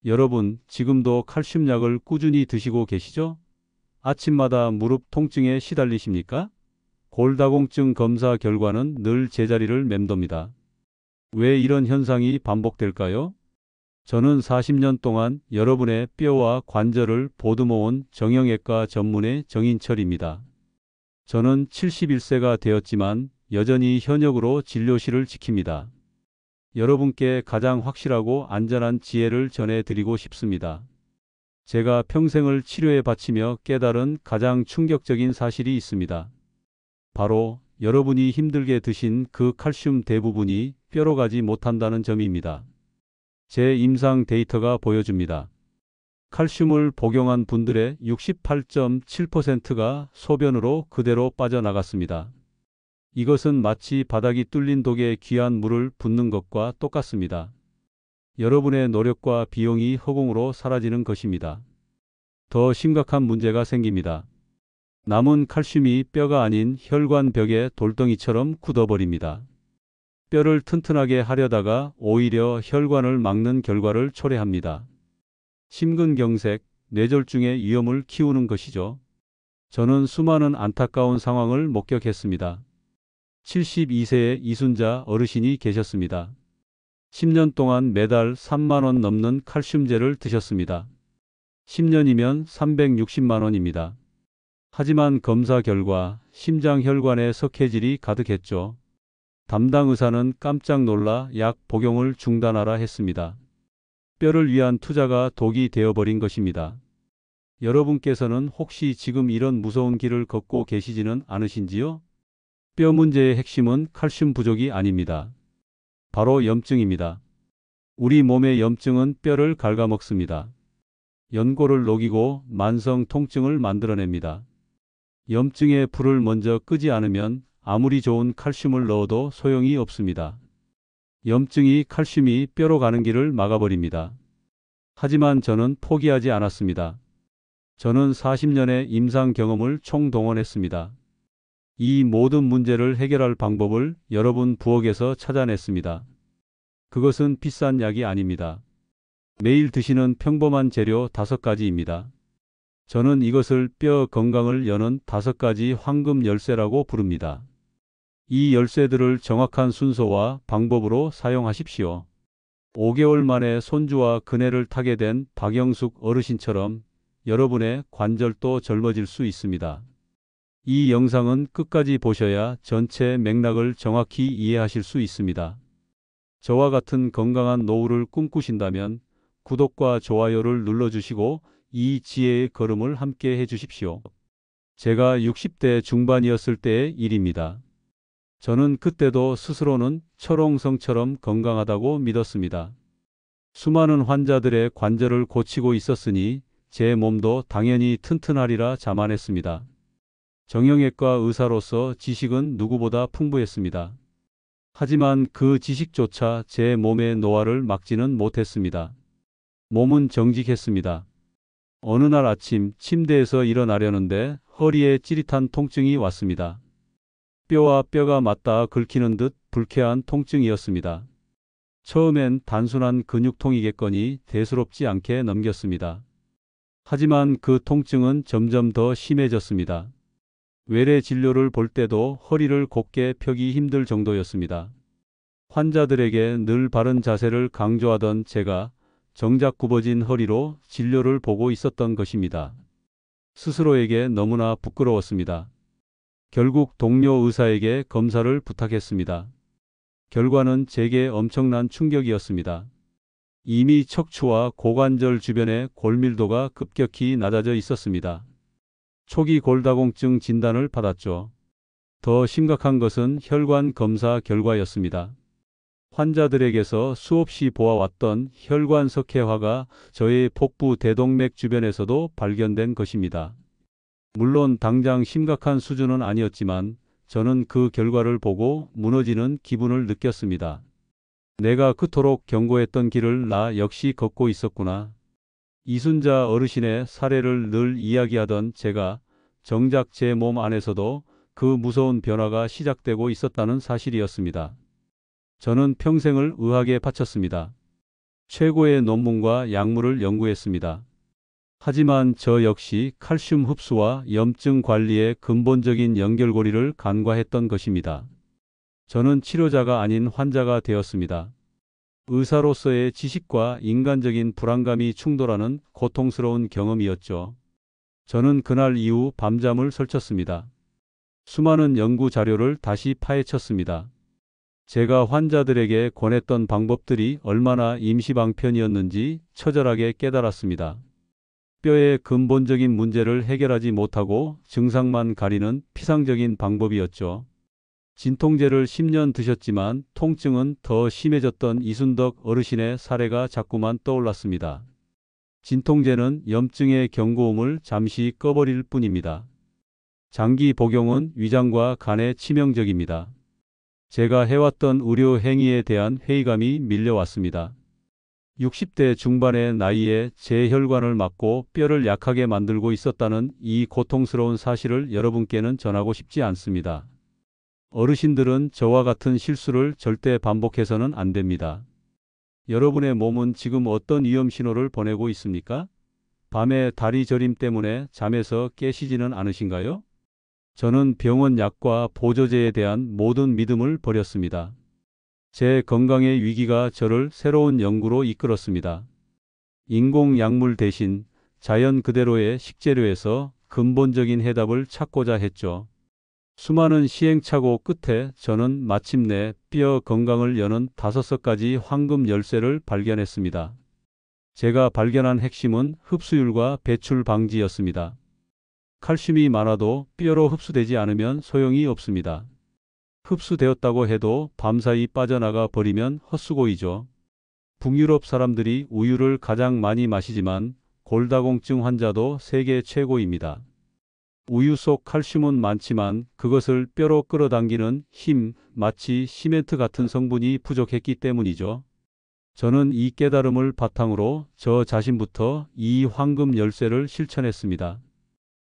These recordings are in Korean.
여러분, 지금도 칼슘약을 꾸준히 드시고 계시죠? 아침마다 무릎 통증에 시달리십니까? 골다공증 검사 결과는 늘 제자리를 맴돕니다. 왜 이런 현상이 반복될까요? 저는 40년 동안 여러분의 뼈와 관절을 보듬어온 정형외과 전문의 정인철입니다. 저는 71세가 되었지만 여전히 현역으로 진료실을 지킵니다. 여러분께 가장 확실하고 안전한 지혜를 전해드리고 싶습니다. 제가 평생을 치료에 바치며 깨달은 가장 충격적인 사실이 있습니다. 바로 여러분이 힘들게 드신 그 칼슘 대부분이 뼈로 가지 못한다는 점입니다. 제 임상 데이터가 보여줍니다. 칼슘을 복용한 분들의 68.7%가 소변으로 그대로 빠져나갔습니다. 이것은 마치 바닥이 뚫린 독에 귀한 물을 붓는 것과 똑같습니다. 여러분의 노력과 비용이 허공으로 사라지는 것입니다. 더 심각한 문제가 생깁니다. 남은 칼슘이 뼈가 아닌 혈관벽에 돌덩이처럼 굳어버립니다. 뼈를 튼튼하게 하려다가 오히려 혈관을 막는 결과를 초래합니다. 심근경색, 뇌졸중의 위험을 키우는 것이죠. 저는 수많은 안타까운 상황을 목격했습니다. 72세의 이순자 어르신이 계셨습니다. 10년 동안 매달 3만 원 넘는 칼슘제를 드셨습니다. 10년이면 360만 원입니다. 하지만 검사 결과 심장혈관에 석회질이 가득했죠. 담당 의사는 깜짝 놀라 약 복용을 중단하라 했습니다. 뼈를 위한 투자가 독이 되어버린 것입니다. 여러분께서는 혹시 지금 이런 무서운 길을 걷고 계시지는 않으신지요? 뼈 문제의 핵심은 칼슘 부족이 아닙니다. 바로 염증입니다. 우리 몸의 염증은 뼈를 갉아먹습니다. 연골을 녹이고 만성 통증을 만들어냅니다. 염증의 불을 먼저 끄지 않으면 아무리 좋은 칼슘을 넣어도 소용이 없습니다. 염증이 칼슘이 뼈로 가는 길을 막아버립니다. 하지만 저는 포기하지 않았습니다. 저는 40년의 임상 경험을 총동원했습니다. 이 모든 문제를 해결할 방법을 여러분 부엌에서 찾아냈습니다. 그것은 비싼 약이 아닙니다. 매일 드시는 평범한 재료 5가지입니다. 저는 이것을 뼈 건강을 여는 5가지 황금 열쇠라고 부릅니다. 이 열쇠들을 정확한 순서와 방법으로 사용하십시오. 5개월 만에 손주와 그네를 타게 된 박영숙 어르신처럼 여러분의 관절도 젊어질 수 있습니다. 이 영상은 끝까지 보셔야 전체 맥락을 정확히 이해하실 수 있습니다. 저와 같은 건강한 노후를 꿈꾸신다면 구독과 좋아요를 눌러주시고 이 지혜의 걸음을 함께 해주십시오. 제가 60대 중반이었을 때의 일입니다. 저는 그때도 스스로는 철옹성처럼 건강하다고 믿었습니다. 수많은 환자들의 관절을 고치고 있었으니 제 몸도 당연히 튼튼하리라 자만했습니다. 정형외과 의사로서 지식은 누구보다 풍부했습니다. 하지만 그 지식조차 제 몸의 노화를 막지는 못했습니다. 몸은 정직했습니다. 어느 날 아침 침대에서 일어나려는데 허리에 찌릿한 통증이 왔습니다. 뼈와 뼈가 맞닿아 긁히는 듯 불쾌한 통증이었습니다. 처음엔 단순한 근육통이겠거니 대수롭지 않게 넘겼습니다. 하지만 그 통증은 점점 더 심해졌습니다. 외래 진료를 볼 때도 허리를 곧게 펴기 힘들 정도였습니다. 환자들에게 늘 바른 자세를 강조하던 제가 정작 굽어진 허리로 진료를 보고 있었던 것입니다. 스스로에게 너무나 부끄러웠습니다. 결국 동료 의사에게 검사를 부탁했습니다. 결과는 제게 엄청난 충격이었습니다. 이미 척추와 고관절 주변의 골밀도가 급격히 낮아져 있었습니다. 초기 골다공증 진단을 받았죠. 더 심각한 것은 혈관 검사 결과였습니다. 환자들에게서 수없이 보아왔던 혈관 석회화가 저의 복부 대동맥 주변에서도 발견된 것입니다. 물론 당장 심각한 수준은 아니었지만 저는 그 결과를 보고 무너지는 기분을 느꼈습니다. 내가 그토록 경고했던 길을 나 역시 걷고 있었구나. 이순자 어르신의 사례를 늘 이야기하던 제가 정작 제 몸 안에서도 그 무서운 변화가 시작되고 있었다는 사실이었습니다. 저는 평생을 의학에 바쳤습니다. 최고의 논문과 약물을 연구했습니다. 하지만 저 역시 칼슘 흡수와 염증 관리의 근본적인 연결고리를 간과했던 것입니다. 저는 치료자가 아닌 환자가 되었습니다. 의사로서의 지식과 인간적인 불안감이 충돌하는 고통스러운 경험이었죠. 저는 그날 이후 밤잠을 설쳤습니다. 수많은 연구 자료를 다시 파헤쳤습니다. 제가 환자들에게 권했던 방법들이 얼마나 임시방편이었는지 처절하게 깨달았습니다. 뼈의 근본적인 문제를 해결하지 못하고 증상만 가리는 피상적인 방법이었죠. 진통제를 10년 드셨지만 통증은 더 심해졌던 이순덕 어르신의 사례가 자꾸만 떠올랐습니다. 진통제는 염증의 경고음을 잠시 꺼버릴 뿐입니다. 장기 복용은 위장과 간에 치명적입니다. 제가 해왔던 의료 행위에 대한 회의감이 밀려왔습니다. 60대 중반의 나이에 제 혈관을 막고 뼈를 약하게 만들고 있었다는 이 고통스러운 사실을 여러분께는 전하고 싶지 않습니다. 어르신들은 저와 같은 실수를 절대 반복해서는 안 됩니다. 여러분의 몸은 지금 어떤 위험 신호를 보내고 있습니까? 밤에 다리 저림 때문에 잠에서 깨시지는 않으신가요? 저는 병원 약과 보조제에 대한 모든 믿음을 버렸습니다. 제 건강의 위기가 저를 새로운 연구로 이끌었습니다. 인공 약물 대신 자연 그대로의 식재료에서 근본적인 해답을 찾고자 했죠. 수많은 시행착오 끝에 저는 마침내 뼈 건강을 여는 5가지 황금 열쇠를 발견했습니다. 제가 발견한 핵심은 흡수율과 배출 방지였습니다. 칼슘이 많아도 뼈로 흡수되지 않으면 소용이 없습니다. 흡수되었다고 해도 밤사이 빠져나가 버리면 헛수고이죠. 북유럽 사람들이 우유를 가장 많이 마시지만 골다공증 환자도 세계 최고입니다. 우유 속 칼슘은 많지만 그것을 뼈로 끌어당기는 힘, 마치 시멘트 같은 성분이 부족했기 때문이죠. 저는 이 깨달음을 바탕으로 저 자신부터 이 황금 열쇠를 실천했습니다.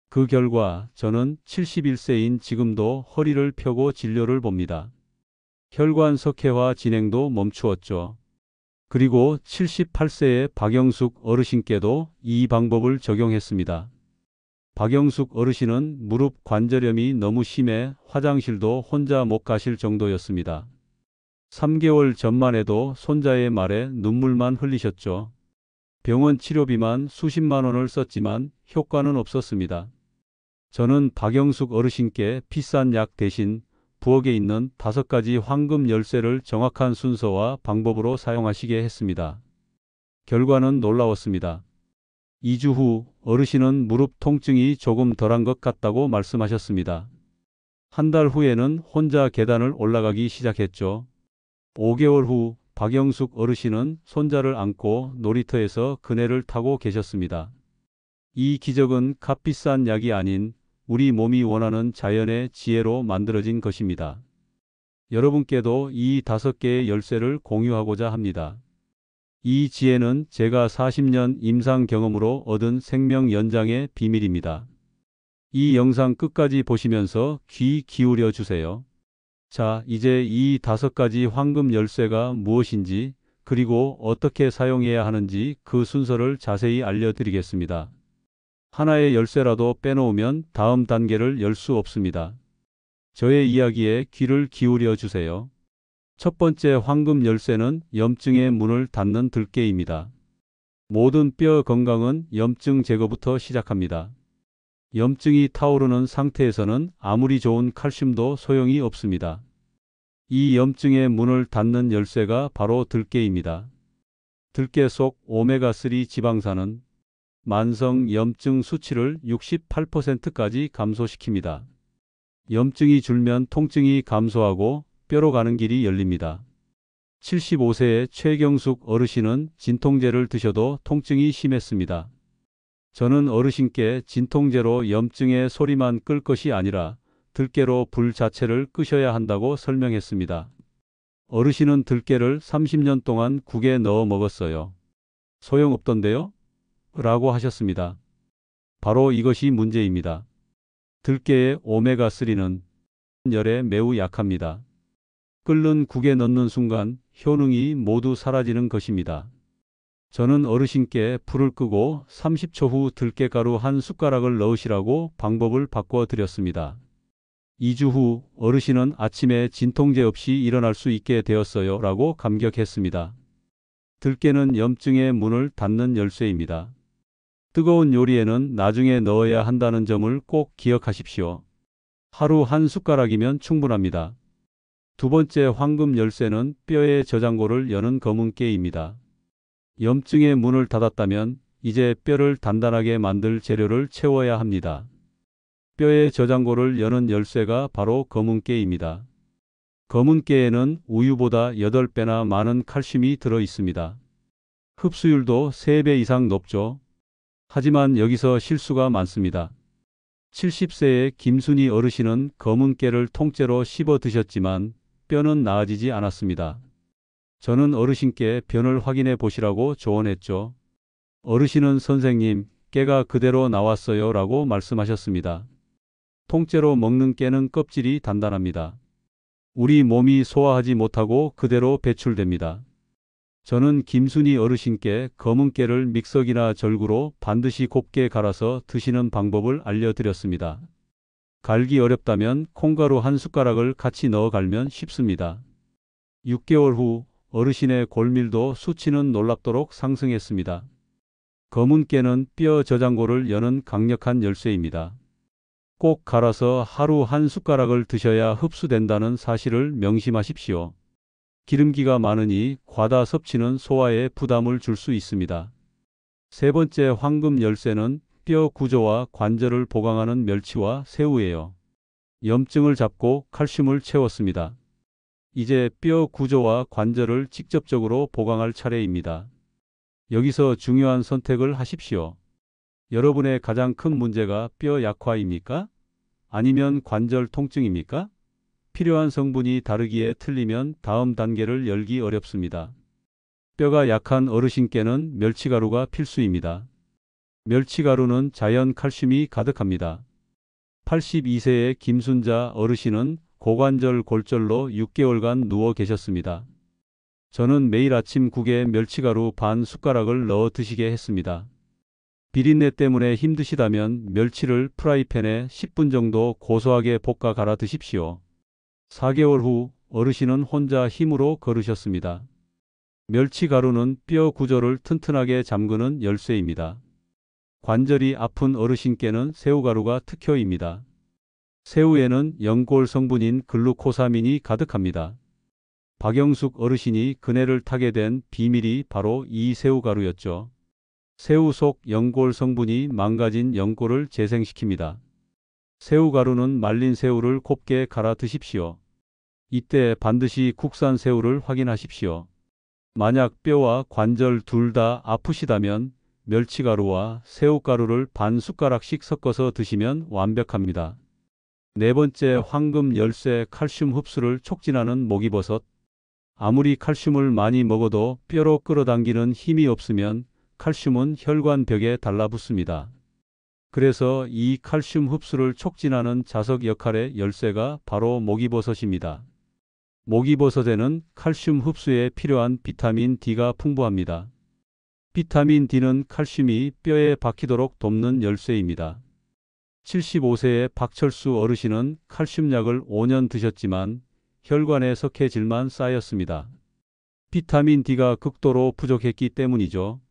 그 결과 저는 71세인 지금도 허리를 펴고 진료를 봅니다. 혈관 석회화 진행도 멈추었죠. 그리고 78세의 박영숙 어르신께도 이 방법을 적용했습니다. 박영숙 어르신은 무릎 관절염이 너무 심해 화장실도 혼자 못 가실 정도였습니다. 3개월 전만 해도 손자의 말에 눈물만 흘리셨죠. 병원 치료비만 수십만 원을 썼지만 효과는 없었습니다. 저는 박영숙 어르신께 비싼 약 대신 부엌에 있는 5가지 황금 열쇠를 정확한 순서와 방법으로 사용하시게 했습니다. 결과는 놀라웠습니다. 2주 후 어르신은 무릎 통증이 조금 덜한 것 같다고 말씀하셨습니다. 한 달 후에는 혼자 계단을 올라가기 시작했죠. 5개월 후 박영숙 어르신은 손자를 안고 놀이터에서 그네를 타고 계셨습니다. 이 기적은 값비싼 약이 아닌 우리 몸이 원하는 자연의 지혜로 만들어진 것입니다. 여러분께도 이 5개의 열쇠를 공유하고자 합니다. 이 지혜는 제가 40년 임상 경험으로 얻은 생명 연장의 비밀입니다. 이 영상 끝까지 보시면서 귀 기울여 주세요. 자, 이제 이 5가지 황금 열쇠가 무엇인지 그리고 어떻게 사용해야 하는지 그 순서를 자세히 알려드리겠습니다. 하나의 열쇠라도 빼놓으면 다음 단계를 열 수 없습니다. 저의 이야기에 귀를 기울여 주세요. 첫 번째 황금 열쇠는 염증의 문을 닫는 들깨입니다. 모든 뼈 건강은 염증 제거부터 시작합니다. 염증이 타오르는 상태에서는 아무리 좋은 칼슘도 소용이 없습니다. 이 염증의 문을 닫는 열쇠가 바로 들깨입니다. 들깨 속 오메가3 지방산은 만성 염증 수치를 68%까지 감소시킵니다. 염증이 줄면 통증이 감소하고 뼈로 가는 길이 열립니다. 75세의 최경숙 어르신은 진통제를 드셔도 통증이 심했습니다. 저는 어르신께 진통제로 염증의 소리만 끌 것이 아니라 들깨로 불 자체를 끄셔야 한다고 설명했습니다. 어르신은 들깨를 30년 동안 국에 넣어 먹었어요. 소용없던데요? 라고 하셨습니다. 바로 이것이 문제입니다. 들깨의 오메가3는 열에 매우 약합니다. 끓는 국에 넣는 순간 효능이 모두 사라지는 것입니다. 저는 어르신께 불을 끄고 30초 후 들깨가루 한 숟가락을 넣으시라고 방법을 바꿔 드렸습니다. 2주 후 어르신은 아침에 진통제 없이 일어날 수 있게 되었어요 라고 감격했습니다. 들깨는 염증의 문을 닫는 열쇠입니다. 뜨거운 요리에는 나중에 넣어야 한다는 점을 꼭 기억하십시오. 하루 한 숟가락이면 충분합니다. 두 번째 황금 열쇠는 뼈의 저장고를 여는 검은깨입니다. 염증의 문을 닫았다면 이제 뼈를 단단하게 만들 재료를 채워야 합니다. 뼈의 저장고를 여는 열쇠가 바로 검은깨입니다. 검은깨에는 우유보다 8배나 많은 칼슘이 들어 있습니다. 흡수율도 3배 이상 높죠. 하지만 여기서 실수가 많습니다. 70세의 김순희 어르신은 검은깨를 통째로 씹어 드셨지만 뼈는 나아지지 않았습니다. 저는 어르신께 변을 확인해 보시라고 조언했죠. 어르신은 선생님, 깨가 그대로 나왔어요 라고 말씀하셨습니다. 통째로 먹는 깨는 껍질이 단단합니다. 우리 몸이 소화하지 못하고 그대로 배출됩니다. 저는 김순희 어르신께 검은 깨를 믹서기나 절구로 반드시 곱게 갈아서 드시는 방법을 알려드렸습니다. 갈기 어렵다면 콩가루 한 숟가락을 같이 넣어 갈면 쉽습니다. 6개월 후 어르신의 골밀도 수치는 놀랍도록 상승했습니다. 검은 깨는 뼈 저장고를 여는 강력한 열쇠입니다. 꼭 갈아서 하루 한 숟가락을 드셔야 흡수된다는 사실을 명심하십시오. 기름기가 많으니 과다 섭취는 소화에 부담을 줄 수 있습니다. 세 번째 황금 열쇠는 뼈 구조와 관절을 보강하는 멸치와 새우예요. 염증을 잡고 칼슘을 채웠습니다. 이제 뼈 구조와 관절을 직접적으로 보강할 차례입니다. 여기서 중요한 선택을 하십시오. 여러분의 가장 큰 문제가 뼈 약화입니까? 아니면 관절 통증입니까? 필요한 성분이 다르기에 틀리면 다음 단계를 열기 어렵습니다. 뼈가 약한 어르신께는 멸치가루가 필수입니다. 멸치가루는 자연 칼슘이 가득합니다. 82세의 김순자 어르신은 고관절 골절로 6개월간 누워 계셨습니다. 저는 매일 아침 국에 멸치가루 반 숟가락을 넣어 드시게 했습니다. 비린내 때문에 힘드시다면 멸치를 프라이팬에 10분 정도 고소하게 볶아 갈아 드십시오. 4개월 후 어르신은 혼자 힘으로 걸으셨습니다. 멸치가루는 뼈 구조를 튼튼하게 잠그는 열쇠입니다. 관절이 아픈 어르신께는 새우가루가 특효입니다. 새우에는 연골 성분인 글루코사민이 가득합니다. 박영숙 어르신이 그네를 타게 된 비밀이 바로 이 새우가루였죠. 새우 속 연골 성분이 망가진 연골을 재생시킵니다. 새우가루는 말린 새우를 곱게 갈아 드십시오. 이때 반드시 국산 새우를 확인하십시오. 만약 뼈와 관절 둘 다 아프시다면 멸치가루와 새우가루를 반 숟가락씩 섞어서 드시면 완벽합니다. 네 번째 황금 열쇠 칼슘 흡수를 촉진하는 목이버섯. 아무리 칼슘을 많이 먹어도 뼈로 끌어당기는 힘이 없으면 칼슘은 혈관벽에 달라붙습니다. 그래서 이 칼슘 흡수를 촉진하는 자석 역할의 열쇠가 바로 목이버섯입니다. 목이버섯에는 칼슘 흡수에 필요한 비타민 D가 풍부합니다. 비타민 D는 칼슘이 뼈에 박히도록 돕는 열쇠입니다. 75세의 박철수 어르신은 칼슘약을 5년 드셨지만 혈관에 석회질만 쌓였습니다. 비타민 D가 극도로 부족했기 때문이죠.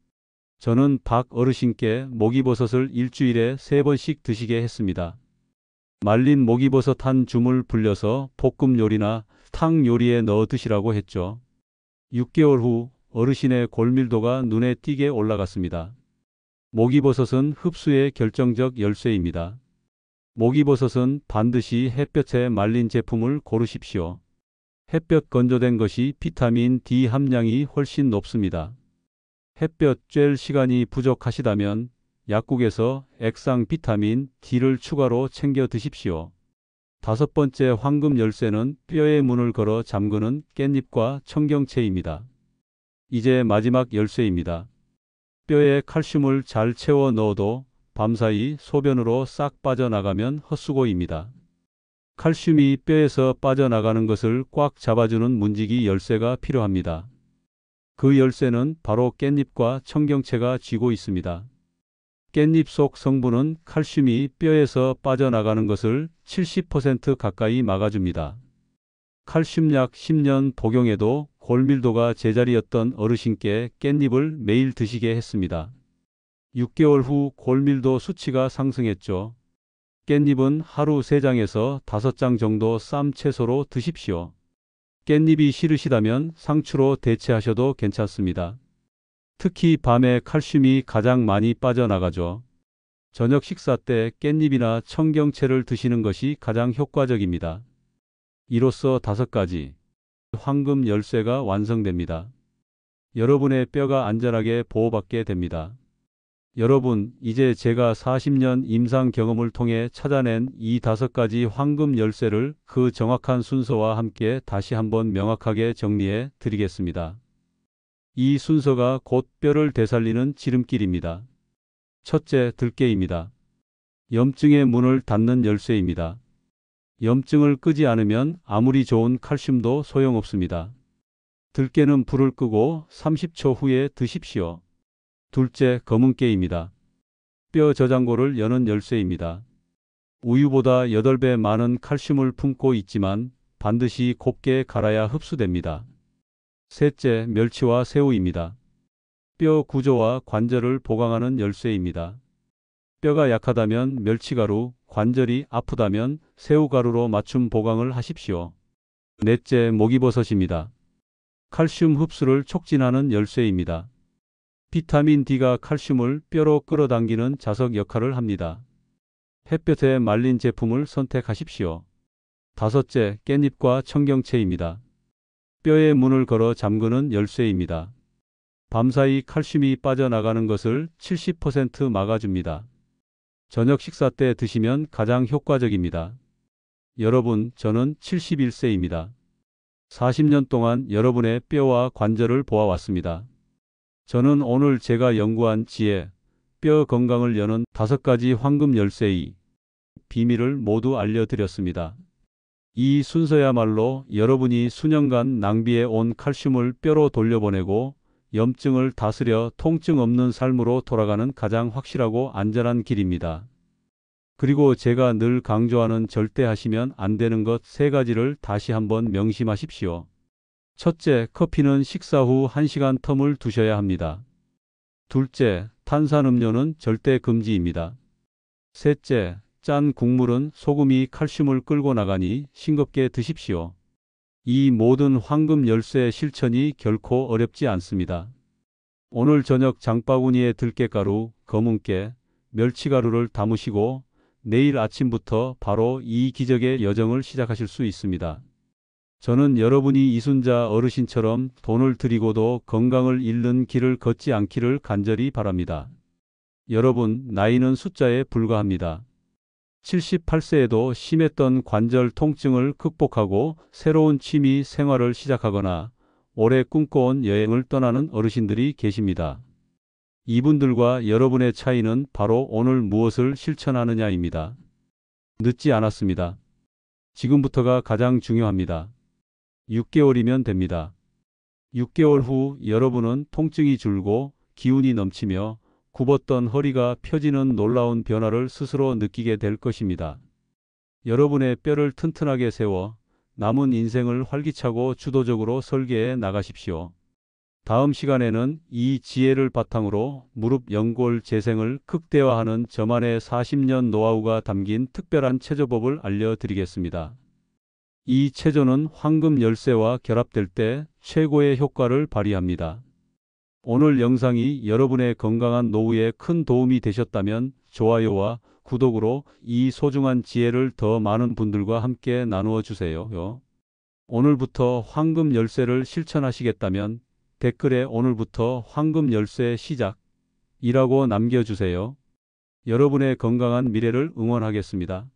저는 박 어르신께 목이버섯을 일주일에 3번씩 드시게 했습니다. 말린 목이버섯 한 줌을 불려서 볶음 요리나 탕 요리에 넣어 드시라고 했죠. 6개월 후 어르신의 골밀도가 눈에 띄게 올라갔습니다. 목이버섯은 흡수의 결정적 열쇠입니다. 목이버섯은 반드시 햇볕에 말린 제품을 고르십시오. 햇볕 건조된 것이 비타민 D 함량이 훨씬 높습니다. 햇볕 쬐일 시간이 부족하시다면 약국에서 액상 비타민 D를 추가로 챙겨 드십시오. 다섯 번째 황금 열쇠는 뼈의 문을 걸어 잠그는 깻잎과 청경채입니다. 이제 마지막 열쇠입니다. 뼈에 칼슘을 잘 채워 넣어도 밤사이 소변으로 싹 빠져나가면 헛수고입니다. 칼슘이 뼈에서 빠져나가는 것을 꽉 잡아주는 문지기 열쇠가 필요합니다. 그 열쇠는 바로 깻잎과 청경채가 쥐고 있습니다. 깻잎 속 성분은 칼슘이 뼈에서 빠져나가는 것을 70% 가까이 막아줍니다. 칼슘약 10년 복용해도 골밀도가 제자리였던 어르신께 깻잎을 매일 드시게 했습니다. 6개월 후 골밀도 수치가 상승했죠. 깻잎은 하루 3장에서 5장 정도 쌈 채소로 드십시오. 깻잎이 싫으시다면 상추로 대체하셔도 괜찮습니다. 특히 밤에 칼슘이 가장 많이 빠져나가죠. 저녁 식사 때 깻잎이나 청경채를 드시는 것이 가장 효과적입니다. 이로써 5가지 황금 열쇠가 완성됩니다. 여러분의 뼈가 안전하게 보호받게 됩니다. 여러분, 이제 제가 40년 임상 경험을 통해 찾아낸 이 5가지 황금 열쇠를 그 정확한 순서와 함께 다시 한번 명확하게 정리해 드리겠습니다. 이 순서가 곧 뼈를 되살리는 지름길입니다. 첫째, 들깨입니다. 염증의 문을 닫는 열쇠입니다. 염증을 끄지 않으면 아무리 좋은 칼슘도 소용없습니다. 들깨는 불을 끄고 30초 후에 드십시오. 둘째, 검은깨입니다. 뼈 저장고를 여는 열쇠입니다. 우유보다 8배 많은 칼슘을 품고 있지만 반드시 곱게 갈아야 흡수됩니다. 셋째, 멸치와 새우입니다. 뼈 구조와 관절을 보강하는 열쇠입니다. 뼈가 약하다면 멸치가루, 관절이 아프다면 새우가루로 맞춤 보강을 하십시오. 넷째, 목이버섯입니다. 칼슘 흡수를 촉진하는 열쇠입니다. 비타민 D가 칼슘을 뼈로 끌어당기는 자석 역할을 합니다. 햇볕에 말린 제품을 선택하십시오. 다섯째, 깻잎과 청경채입니다. 뼈에 문을 걸어 잠그는 열쇠입니다. 밤사이 칼슘이 빠져나가는 것을 70% 막아줍니다. 저녁 식사 때 드시면 가장 효과적입니다. 여러분, 저는 71세입니다. 40년 동안 여러분의 뼈와 관절을 보아왔습니다. 저는 오늘 제가 연구한 지혜, 뼈 건강을 여는 5가지 황금 열쇠의 비밀을 모두 알려드렸습니다. 이 순서야말로 여러분이 수년간 낭비해 온 칼슘을 뼈로 돌려보내고 염증을 다스려 통증 없는 삶으로 돌아가는 가장 확실하고 안전한 길입니다. 그리고 제가 늘 강조하는 절대 하시면 안 되는 것 3가지를 다시 한번 명심하십시오. 첫째, 커피는 식사 후 1시간 텀을 두셔야 합니다. 둘째, 탄산음료는 절대 금지입니다. 셋째, 짠 국물은 소금이 칼슘을 끌고 나가니 싱겁게 드십시오. 이 모든 황금 열쇠 실천이 결코 어렵지 않습니다. 오늘 저녁 장바구니에 들깨가루, 검은깨, 멸치가루를 담으시고 내일 아침부터 바로 이 기적의 여정을 시작하실 수 있습니다. 저는 여러분이 이순자 어르신처럼 돈을 들이고도 건강을 잃는 길을 걷지 않기를 간절히 바랍니다. 여러분, 나이는 숫자에 불과합니다. 78세에도 심했던 관절 통증을 극복하고 새로운 취미 생활을 시작하거나 오래 꿈꿔온 여행을 떠나는 어르신들이 계십니다. 이분들과 여러분의 차이는 바로 오늘 무엇을 실천하느냐입니다. 늦지 않았습니다. 지금부터가 가장 중요합니다. 6개월이면 됩니다. 6개월 후 여러분은 통증이 줄고 기운이 넘치며 굽었던 허리가 펴지는 놀라운 변화를 스스로 느끼게 될 것입니다. 여러분의 뼈를 튼튼하게 세워 남은 인생을 활기차고 주도적으로 설계해 나가십시오. 다음 시간에는 이 지혜를 바탕으로 무릎 연골 재생을 극대화하는 저만의 40년 노하우가 담긴 특별한 체조법을 알려드리겠습니다. 이 체조는 황금 열쇠와 결합될 때 최고의 효과를 발휘합니다. 오늘 영상이 여러분의 건강한 노후에 큰 도움이 되셨다면 좋아요와 구독으로 이 소중한 지혜를 더 많은 분들과 함께 나누어 주세요. 오늘부터 황금 열쇠를 실천하시겠다면 댓글에 오늘부터 황금 열쇠 시작이라고 남겨주세요. 여러분의 건강한 미래를 응원하겠습니다.